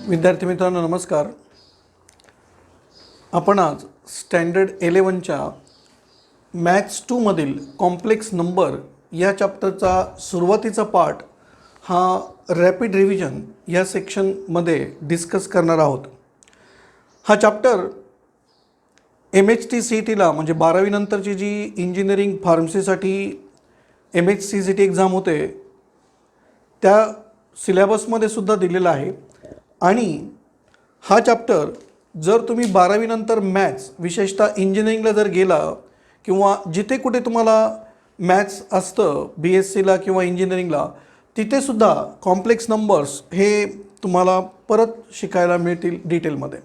विद्यार्थी मित्रांनो नमस्कार. आपण आज स्टँडर्ड 11च्या मॅथ्स 2 मधील कॉम्प्लेक्स नंबर या चॅप्टरचा सुरुवातीचा पार्ट हा रॅपिड रिव्हिजन या सेक्शनमध्ये डिस्कस करणार आहोत. हा चॅप्टर MHTCETला म्हणजे 12वी नंतरची जी इंजिनिअरिंग फार्मसीसाठी MHCCT एक्झाम होते त्या सिलेबसमध्ये सुद्धा दिलेला आहे. आणि हा चॅप्टर जर तुम्ही 12वी नंतर मॅथ्स विशेषतः इंजिनिअरिंगला जर गेला किंवा जिथे कुठे तुम्हाला मॅथ्स असतं BScला किंवा इंजिनिअरिंगला तिथे सुद्धा कॉम्प्लेक्स नंबर्स हे तुम्हाला परत शिकायला मिळतील डिटेलमध्ये.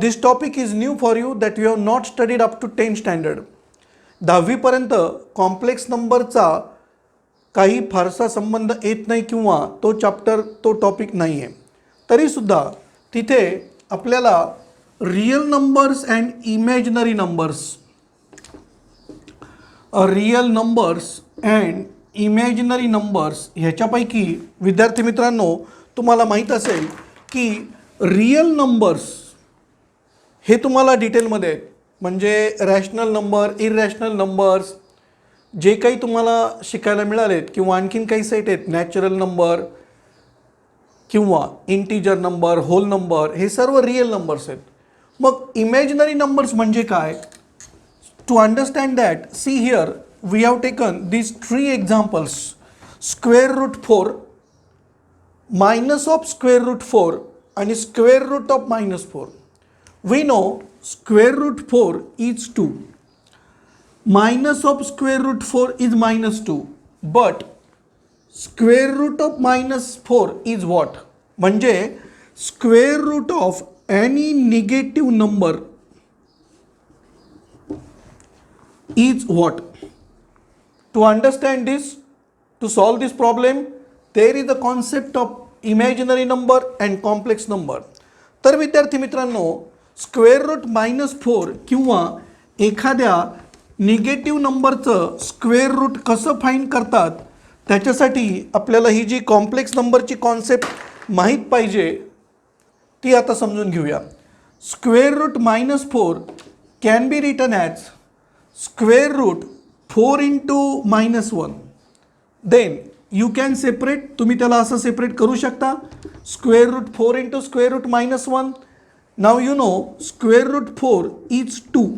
This topic is new for you that you have not studied up to 10 standard. 10वीपर्यंत कॉम्प्लेक्स नंबरचा काही फारसा संबंध येत नाही किंवा तो चॅप्टर तो टॉपिक नाही आहे. तरीसुद्धा तिथे आपल्याला real numbers and imaginary numbers and imaginary numbers ह्याच्यापैकी विद्यार्थी मित्रांनो तुम्हाला माहीत असेल की रियल नंबर्स हे तुम्हाला डिटेलमध्ये आहेत. म्हणजे रॅशनल नंबर, इररॅशनल नंबर्स जे काही तुम्हाला शिकायला मिळालेत किंवा आणखीन काही सेट आहेत नॅचरल नंबर किंवा इंटिजर नंबर, होल नंबर हे सर्व रियल नंबर्स आहेत. मग इमॅजिनरी नंबर्स म्हणजे काय? To understand that see here we have taken these 3 examples. Square root 4, minus of square root 4 आणि square root of -4. We know square root 4 is 2. Minus of square root 4 is -2, but square root of -4 is what? म्हणजे square root of any negative number is what? To understand this, to solve this problem, there is the concept of imaginary number and complex number. तर विद्यार्थी मित्रांनो square root -4 किंवा एखाद्या negative नंबरचं square root कसं find करतात त्याच्यासाठी आपल्याला ही जी कॉम्प्लेक्स नंबरची कॉन्सेप्ट माहीत पाहिजे ती आता समजून घेऊया. Square root -4 can be written as square root 4 into -1. Then you can separate, तुम्ही त्याला असं सेपरेट करू शकता. Square root 4 into square root -1. Now you know square root 4 is 2.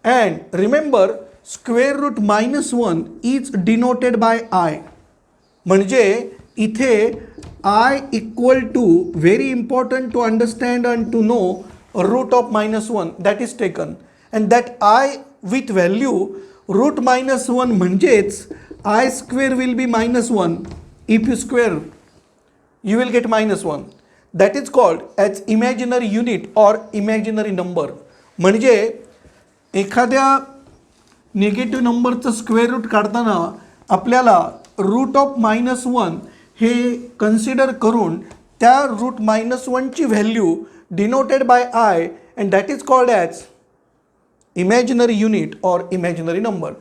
And remember square root -1 is denoted by I. म्हणजे इथे I equal to, very important to understand and to know, root of -1 that is taken. And that I with value root -1 म्हणजेच I square will be -1. If you square you will get -1. That is called as imaginary unit or imaginary number. म्हणजे एखाद्या negative नंबरचं square root काढताना आपल्याला root of -1 hey consider करून त्या root -1ची value denoted by i and that is called as imaginary unit or imaginary number.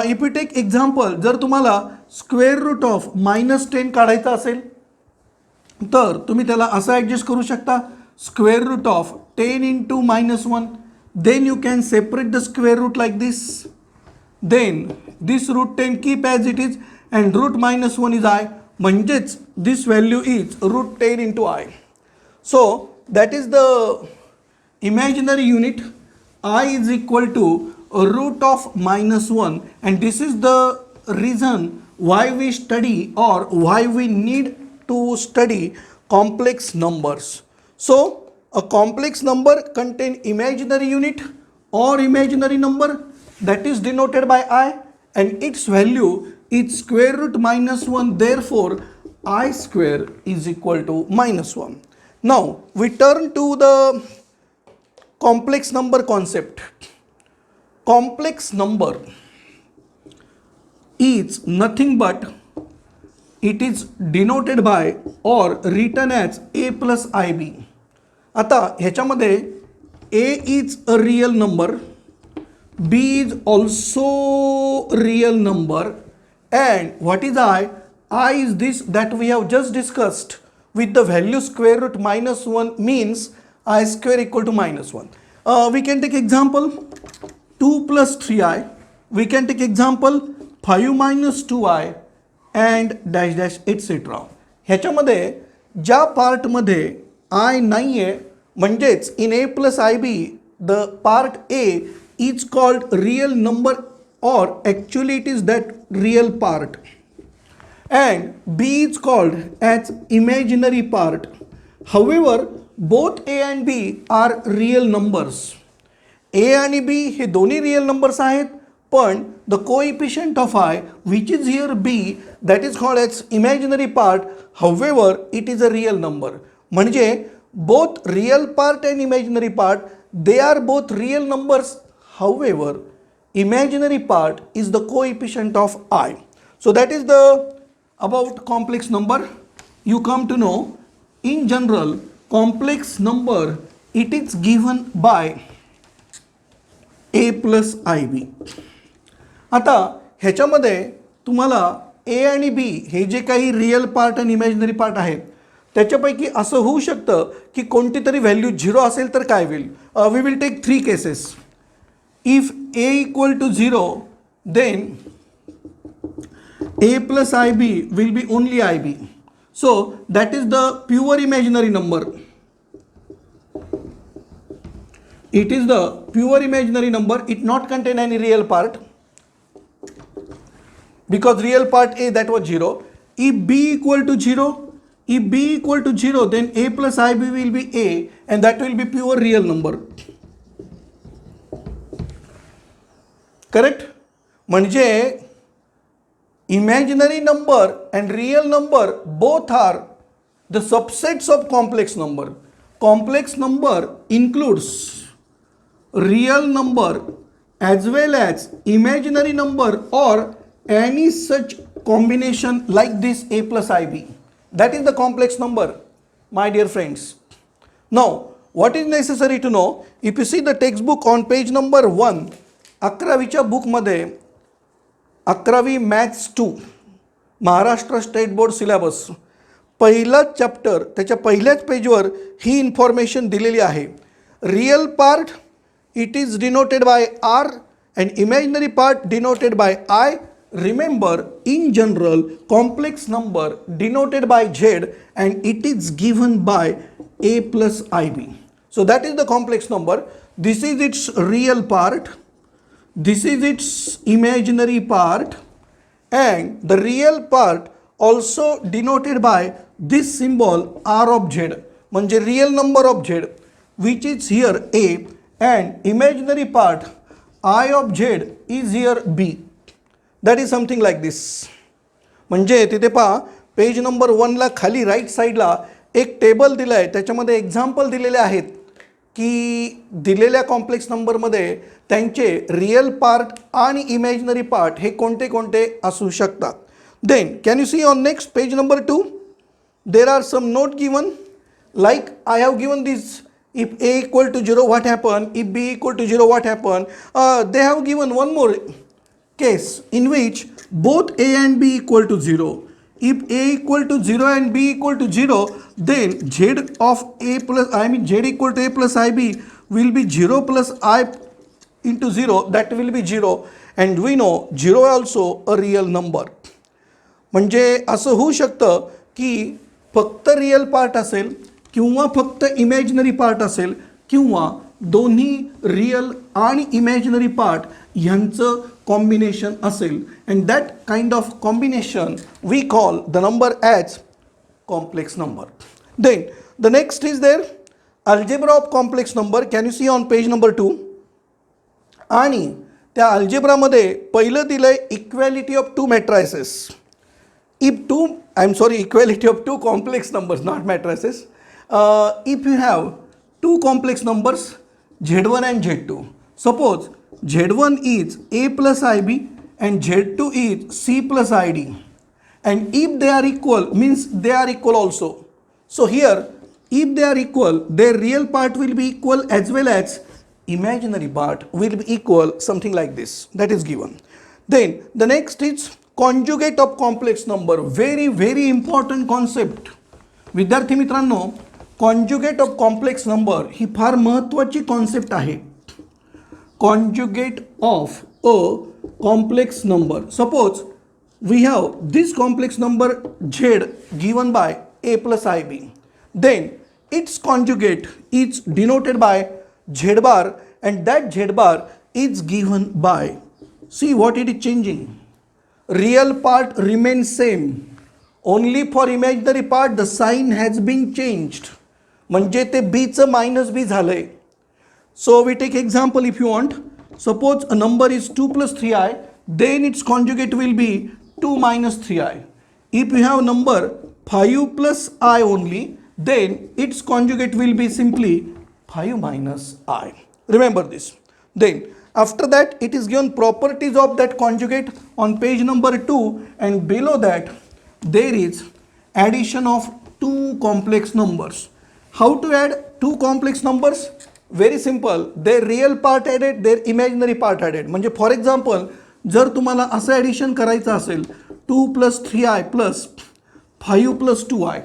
If you take example, जर तुम्हाला स्क्वेअर रूट ऑफ -10 काढायचा असेल तर तुम्ही त्याला असं ॲडजस्ट करू शकता. Square root of 10 into -1. Then you can separate the square root like this. Then this root 10 keep as it is and root -1 is I. म्हणजेच this value is root 10 into I. So that is the imaginary unit. I is equal to root of -1 and this is the reason why we study or why we need to study complex numbers. So a complex number contain imaginary unit or imaginary number that is denoted by I and its value is square root -1. Therefore I square is equal to -1. Now we turn to the complex number concept. Complex number is nothing but it is denoted by or written as a plus ib. आता ह्याच्यामध्ये A is a real number, B is also real number and what is I? I is this that we have just discussed with the value square root minus 1 means I square equal to minus 1. We can take example 2 plus 3i. We can take example 5 minus 2i and dash dash etc. ह्याच्यामध्ये ज्या पार्टमध्ये आय नाही आहे म्हणजेच in a plus i b the part a is called real number or actually it is that real part and B is called as imaginary part. However, both A and B are real numbers. A आणि B हे दोन्ही real numbers आहेत पण the coefficient of I which is here B that is called as imaginary part. However, it is a real number. म्हणजे both real part and imaginary part they are both real numbers. However, imaginary part is the coefficient of I. So that is the about complex number. You come to know in general complex number it is given by a plus ib. आता ह्याच्यामध्ये तुम्हाला a आणि b हे जे काही real part आणि imaginary part आहेत त्याच्यापैकी असं होऊ शकतं की कोणती तरी व्हॅल्यू 0 असेल तर काय होईल. We will take 3 cases. If a equal to 0, then a plus ib will be only ib. So that is the pure imaginary number. It is the pure imaginary number. It not contain any real part because real part a that was 0. If b equal to 0, then a plus ib will be a and that will be pure real number. Correct. म्हणजे imaginary number and real number both are the subsets of complex number. Complex number includes real number as well as imaginary number or any such combination like this a plus ib. That is the complex number, my dear friends. Now, what is necessary to know? If you see the textbook on page number 1, 11वीच्या बुकमध्ये 11वी maths 2 Maharashtra state board syllabus पहिलाच chapter त्याच्या पहिल्याच पेजवर ही information दिलेली आहे. Real part it is denoted by r and imaginary part denoted by i. Remember in general complex number denoted by z and it is given by a plus i b. So that is the complex number. This is its real part. This is its imaginary part and the real part also denoted by this symbol R of Z म्हणजे real number of Z which is here A and imaginary part I of Z is here B. That is something like this. म्हणजे तिथे पहा page number 1 ला खाली right साईडला एक table दिलं आहे त्याच्यामध्ये एक्झाम्पल दिलेले आहेत की दिलेल्या कॉम्प्लेक्स नंबरमध्ये त्यांचे रियल पार्ट आणि इमॅजिनरी पार्ट हे कोणते कोणते असू शकतात. Then can you see on next page number 2 there are some note given like I have given this. If a equal to 0 what happen, if b equal to 0 what happen. They have given one more case in which both a and b equal to 0. If a equal to 0 and b equal to 0, then z of a plus z equal to a plus ib will be 0 plus I into 0. That will be 0 and we know 0 also a real number. म्हणजे असं होऊ शकतं की फक्त real part असेल किंवा फक्त imaginary part असेल किंवा दोन्ही रियल आणि इमॅजिनरी पार्ट यांचं कॉम्बिनेशन असेल and that kind of combination we call the number as complex number. Then the next is there algebra of complex number. Can you see on page number 2? आणि त्या अल्जेब्रामध्ये पहिलं दिलंय equality of two matrices. Equality of two complex numbers not matrices. If you have two complex numbers Z1 and Z2. Suppose Z1 is A plus IB and Z2 is C plus ID. And if they are equal means they are equal also. So here if they are equal their real part will be equal as well as imaginary part will be equal, something like this that is given. Then the next is conjugate of complex number. Very important concept. विद्यार्थी मित्रांनो, conjugate of complex number ही फार महत्त्वाची concept आहे. Conjugate of a complex number. Suppose we have this complex number z given by a plus ib, then its conjugate is denoted by z bar, and that z bar is given by, see what it is changing, real part remains same, only for imaginary part the sign has been changed. म्हणजे ते b चं minus b झालंय. So we take example if you want. Suppose a number is 2 plus 3i, then its conjugate will be 2 minus 3i. If you have number 5 plus I only, then its conjugate will be simply 5 minus I. Remember this. Then after that it is given properties of that conjugate on page number 2, and below that there is addition of two complex numbers. How to add two complex numbers? Very simple. Their real part added, their imaginary part added. म्हणजे for example, जर तुम्हाला असं addition करायचं असेल 2 plus 3i plus 5 plus 2i,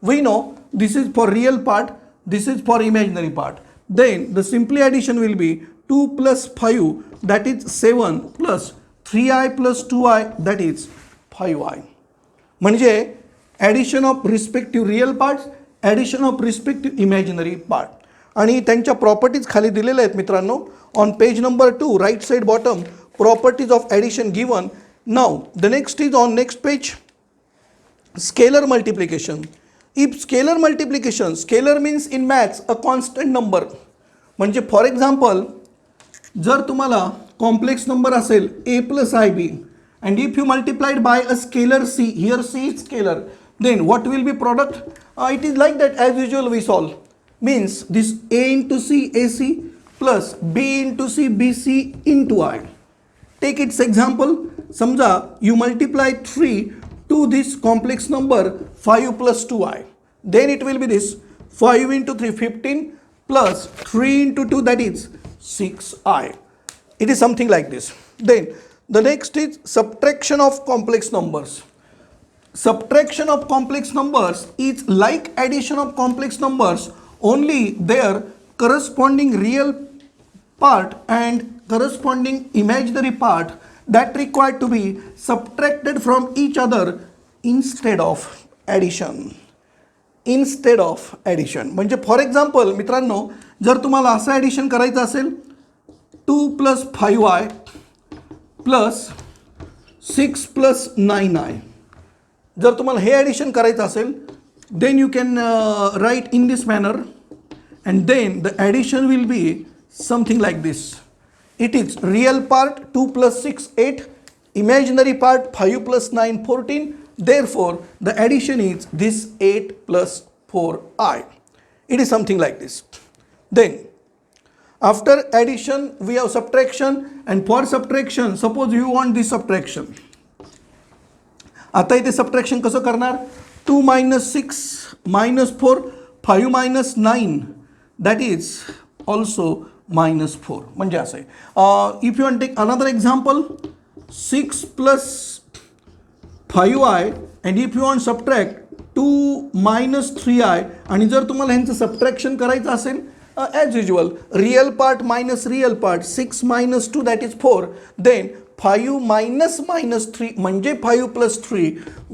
we know this is for real part, this is for imaginary part. Then the simply addition will be 2 plus 5, that is 7, plus 3i plus 2i, that is 5i. म्हणजे addition of respective real parts, addition of respective imaginary part. आणि त्यांच्या properties खाली दिलेल्या आहेत मित्रांनो, on page number 2 right side bottom, properties of addition given. Now the next is on next page, scalar multiplication. If scalar multiplication, scalar means in maths a constant number. म्हणजे for example जर तुम्हाला complex number असेल a plus ib, and if you multiplied by a scalar c, here c is scalar, then what will be product? It is like that as usual we solve. Means this a into c ac plus b into c bc into I. Take its example. समजा you multiply 3 to this complex number 5 plus 2i, then it will be this 5 into 3 15 plus 3 into 2, that is 6i. It is something like this. Then the next is subtraction of complex numbers. Subtraction of complex numbers is like addition of complex numbers, only their corresponding real part and corresponding imaginary part that required to be subtracted from each other instead of addition. Instead of addition. म्हणजे for example मित्रांनो, जर तुम्हाला असं addition करायचं असेल 2 plus 5i plus 6 plus 9i, जर तुम्हाला हे addition करायचं असेल, then you can write in this manner, and then the addition will be something like this. It is real part 2 plus 6 8, imaginary part 5 plus 9 14. Therefore the addition is this 8 plus 4i. It is something like this. Then after addition we have subtraction, and for subtraction suppose you want this subtraction. आता इथे subtraction कसं करणार? 2 minus 6 minus 4, 5 minus 9, that is also minus 4. म्हणजे असं आहे. If you want take another example 6 plus 5i, and if you want subtract 2 minus 3i, आणि जर तुम्हाला ह्यांचं सबट्रॅक्शन करायचं असेल as usual, real part minus real part, 6 minus 2, that is 4, then 5 minus minus 3 म्हणजे 5 plus 3,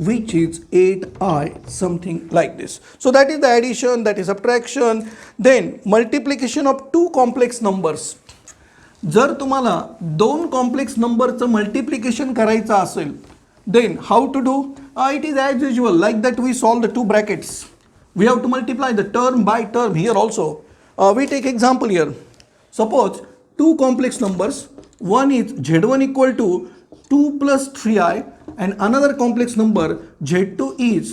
which is 8i, something like this. So that is the addition, that is subtraction. Then multiplication of two complex numbers. जर तुम्हाला दोन complex नंबरचं multiplication करायचं असेल, then how to do? It is as usual, like that we solve the two brackets. We have to multiply the term by term here also. We take example here. Suppose two complex numbers, one is z1 equal to 2 plus 3i, and another complex number z2 is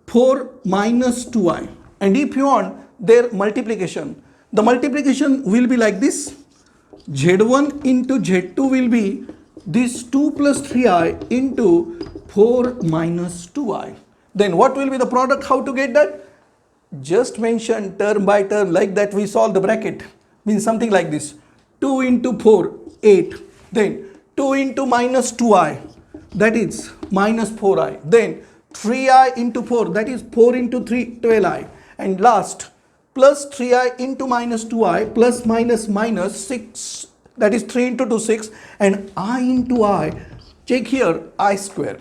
4 minus 2i. And if you want their multiplication, the multiplication will be like this. z1 into z2 will be this 2 plus 3i into 4 minus 2i. Then what will be the product? How to get that? Just mention term by term, like that we solve the bracket. Means something like this. 2 into 4, 8. Then 2 into minus 2i, that is minus 4i. Then 3i into 4, that is 4 into 3, 12i. And last, plus 3i into minus 2i, plus minus minus 6, that is 3 into 2, 6, and I into I, check here, I square.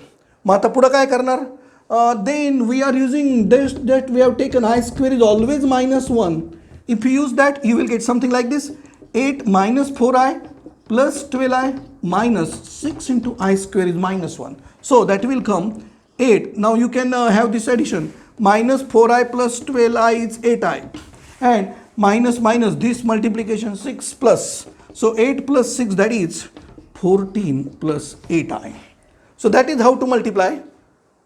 मग आता पुढं काय करणार? Then we are using this, that we have taken I square is always minus 1. If you use that, you will get something like this: 8 minus 4i plus 12i minus 6 into I square is minus 1. So that will come 8. Now you can have this addition. Minus 4i plus 12i is 8i. And minus minus this multiplication 6 plus. So 8 plus 6, that is 14 plus 8i. So that is how to multiply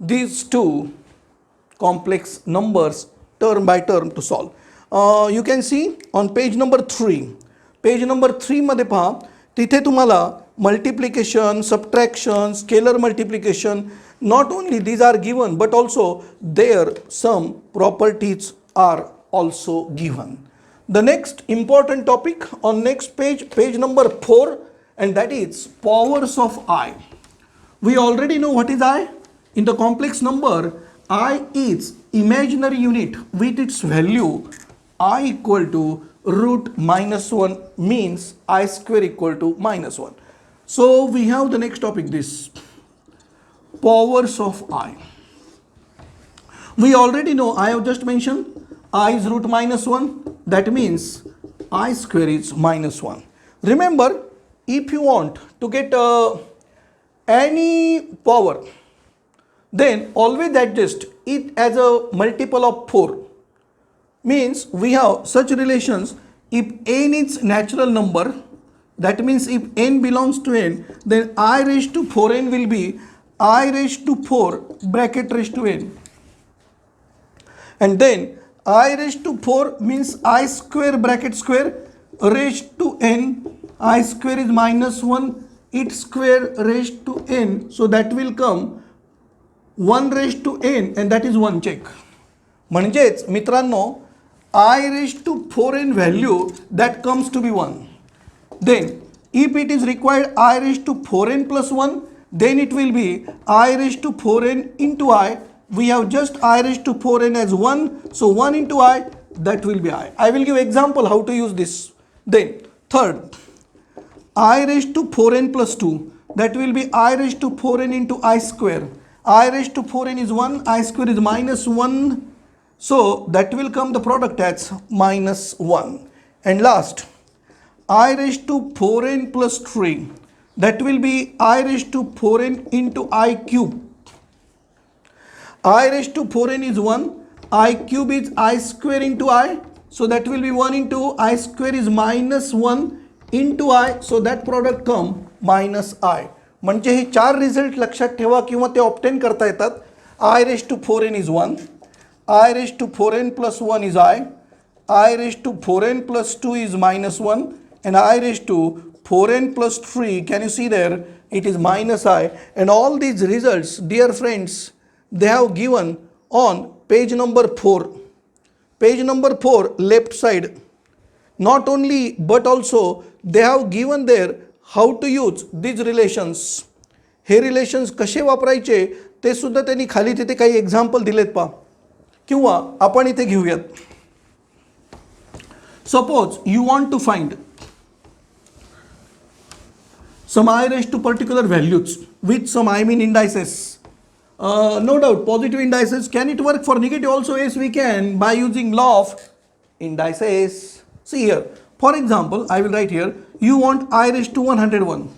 these two complex numbers term by term to solve. You can see on page number 3. Page number 3 मध्ये पहा, तिथे तुम्हाला multiplication, subtraction, scalar multiplication, not only these are given but also there some properties are also given. The next important topic on next page, page number 4, and that is powers of I. We already know what is I. In the complex number, I is imaginary unit with its value I equal to root minus 1, means I square equal to minus 1. So we have the next topic, this powers of I. We already know, I have just mentioned, I is root minus 1, that means I square is minus 1. Remember, if you want to get any power, then always adjust it as a multiple of 4. Means we have such relations: if n is natural number, that means if n belongs to n, then I raised to 4n will be I raised to 4 bracket raised to n. And then I raised to 4 means I square bracket square raised to n. I square is minus 1, it square raised to n. So that will come 1 raised to n, and that is 1. check. म्हणजेच मित्रांनो, I raised to 4n value that comes to be 1. Then if it is required I raised to 4n plus 1, then it will be I raised to 4n into I. We have just I raised to 4n as 1. So 1 into I, that will be I. I will give example how to use this. Then third, I raised to 4n plus 2. That will be I raised to 4n into I square. I raised to 4n is 1. I square is minus 1. So that will come the product as minus 1. And last, I raised to 4n plus 3. That will be I raised to 4n into I cube. I raised to 4n is 1. I cube is I square into I. So that will be 1 into I square is minus 1 into I. So that product come minus I. म्हणजे हे 4 result लक्षात ठेवा किंवा ते obtain करता येतात. I raised to 4n is 1. I raised to 4n plus 1 is I. I raised to 4n plus 2 is minus 1. And I raised to 4n plus 3, can you see there, it is minus I. And all these results, dear friends, they have given on page number 4. Page number 4, left side. Not only but also they have given there how to use these relations. हे relations कसे वापरायचे ते सुद्धा त्यांनी खाली तिथे काही example दिलेत पहा. किंवा आपण इथे घेऊयात. Suppose you want to find some I raised to particular values with some I mean indices. No doubt positive indices. Can it work for negative also? Yes, we can by using law of indices. See here, for example, I will write here, you want I raised to 101.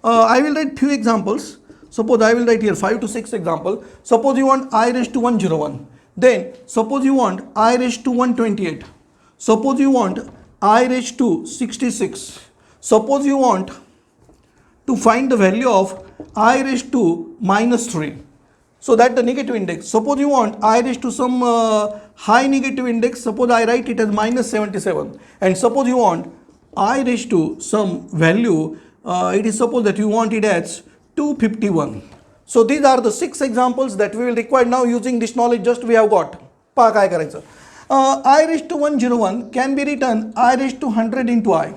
I will write few examples. Suppose I will write here 5 to 6 example. Suppose you want I raised to 101. Then suppose you want I raised to 128. Suppose you want I raised to 66. Suppose you want to find the value of I raised to minus 3. So that the negative index. Suppose you want I raised to some high negative index. Suppose I write it as minus 77. And suppose you want I raised to some value. It is suppose that you want it as 251. So these are the 6 examples that we will require now using this knowledge just we have got. पहा काय करायचं. I raised to 101 can be written I raised to 100 into I.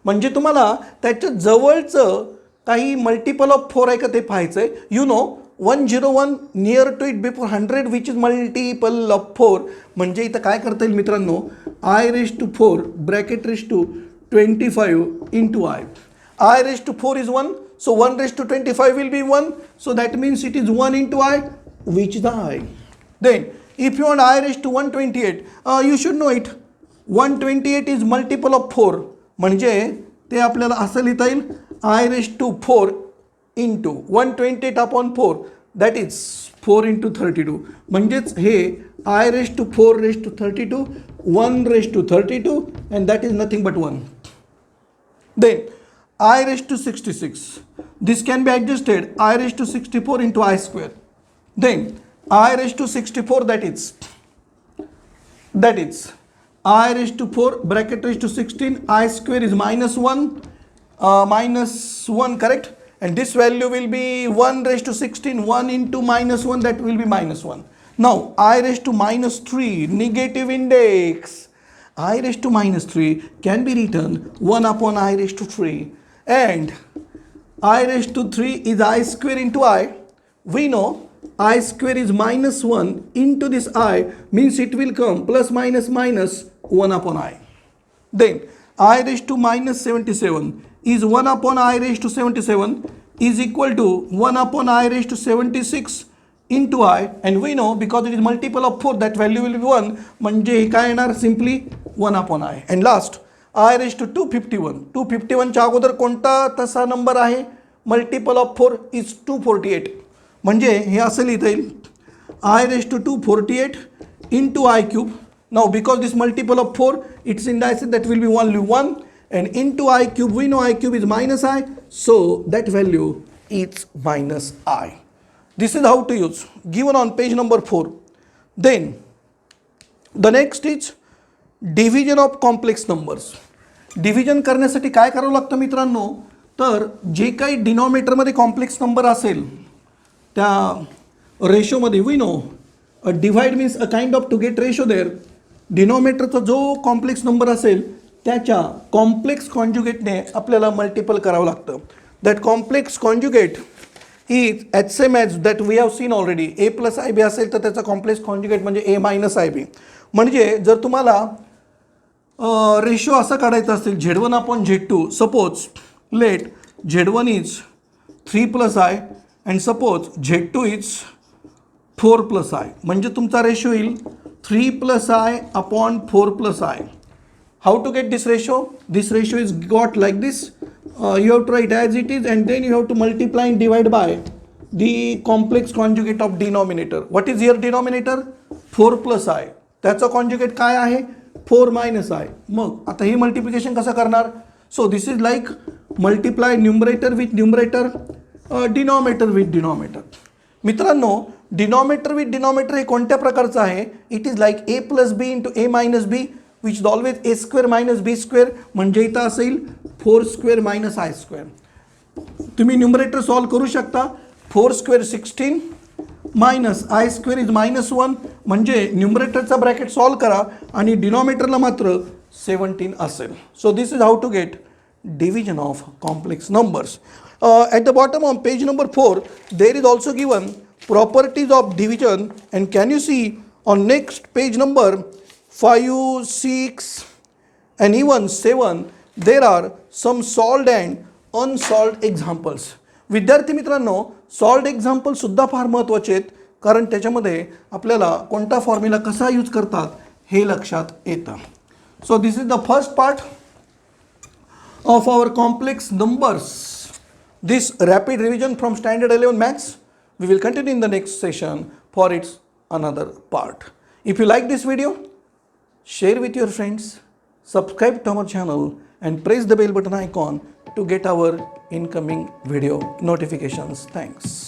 म्हणजे तुम्हाला त्याच्या जवळचं काही multiple of 4 आहे का ते पाहायचं आहे. You know 101 near to it before 100 which is multiple of 4. म्हणजे इथं काय करता येईल मित्रांनो, I⁴ bracket raise to 25 into I raised to 4 is 1, so 1 raised to 25 will be 1, so that means it is 1 into I, which is the I. Then if you want I raised to 128, you should know it. 128 is multiple of 4, म्हणजे ते आपल्याला असं लिहिता येईल I raised to 4 into 128 upon 4, that is 4 into 32. म्हणजेच हे I raised to 4 raised to 32, 1 raised to 32, and that is nothing but 1. Then I raised to 66. This can be adjusted. I raised to 64 into I square. Then I raised to 64, that is I raised to 4 bracket raised to 16. I square is minus 1, correct? And this value will be 1 raised to 16. 1 into minus 1, that will be minus 1. Now I raised to minus 3, negative index. I raised to minus 3 can be written 1 upon I raised to 3. And I raised to 3 is I square into I. We know I square is minus 1 into this I, means it will come plus minus 1 upon I. Then I raised to minus 77 is 1 upon I raised to 77 is equal to 1 upon I raised to 76 into I, and we know because it is multiple of 4 that value will be 1, म्हणजे हे काय येणार simply 1 upon I. And last I raised to 251. 251 च्या अगोदर कोणता तसा number आहे, multiple of 4 is 248, म्हणजे हे असं लिहिता येईल I raised to 248 into I cube. Now because this multiple of 4, its indices that will be only 1, and into I cube, we know I cube is minus I, so that value is minus I. This is how to use, given on page number 4. Then the next is division of complex numbers. Division करण्यासाठी काय करावं लागतं मित्रांनो, तर जे काही डिनॉमिनेटरमध्ये complex number असेल त्या रेशोमध्ये, we know divide means a kind of to get ratio there. डिनॉमिनेटरचा जो कॉम्प्लेक्स नंबर असेल त्याच्या कॉम्प्लेक्स कॉन्जुगेटने आपल्याला मल्टिपल करावं लागतं. That complex conjugate is as same as that we have seen already. A plus i b असेल तर त्याचा कॉम्प्लेक्स कॉन्जुगेट म्हणजे ए मायनस आय बी. म्हणजे जर तुम्हाला रेशो असा काढायचा असेल Z1 upon Z2, suppose let Z1 is 3 plus i and suppose Z2 is 4 plus i, म्हणजे तुमचा रेशो येईल 3 plus i upon 4 plus i. How to get this ratio? This ratio is got like this. You have to write as it is and then you have to multiply and divide by the complex conjugate of denominator. What is your denominator? 4 plus i. त्याचा conjugate काय आहे? 4 minus आय. मग आता हे multiplication कसं करणार? So this is like multiply numerator with numerator, denominator with denominator. मित्रांनो denominator with denominator हे कोणत्या प्रकारचं आहे? It is like a plus b into a minus b which is always a square minus b square, म्हणजे इथं असेल 4 square minus i square. तुम्ही numerator solve करू शकता. 4 square 16 minus i square is minus 1, म्हणजे न्यूमरेटरचा ब्रॅकेट सॉल्व करा आणि डिनॉमिनेटरला मात्र 17 असेल. So this is how to get division of complex numbers. At the bottom on page number 4, there is also given properties of division, and can you see on next page number 5, 6 and even 7, there are some solved and unsolved examples. विद्यार्थी मित्रांनो solved example सुद्धा फार महत्त्वाचे आहेत, कारण त्याच्यामध्ये आपल्याला कोणता formula कसा यूज करतात हे लक्षात येतं. सो this is the first part of our complex numbers, this rapid revision from standard 11 maths. We will continue in the next session for its another part. If you like this video, share with your friends, subscribe to our channel and press the bell button icon to get our incoming video notifications. Thanks.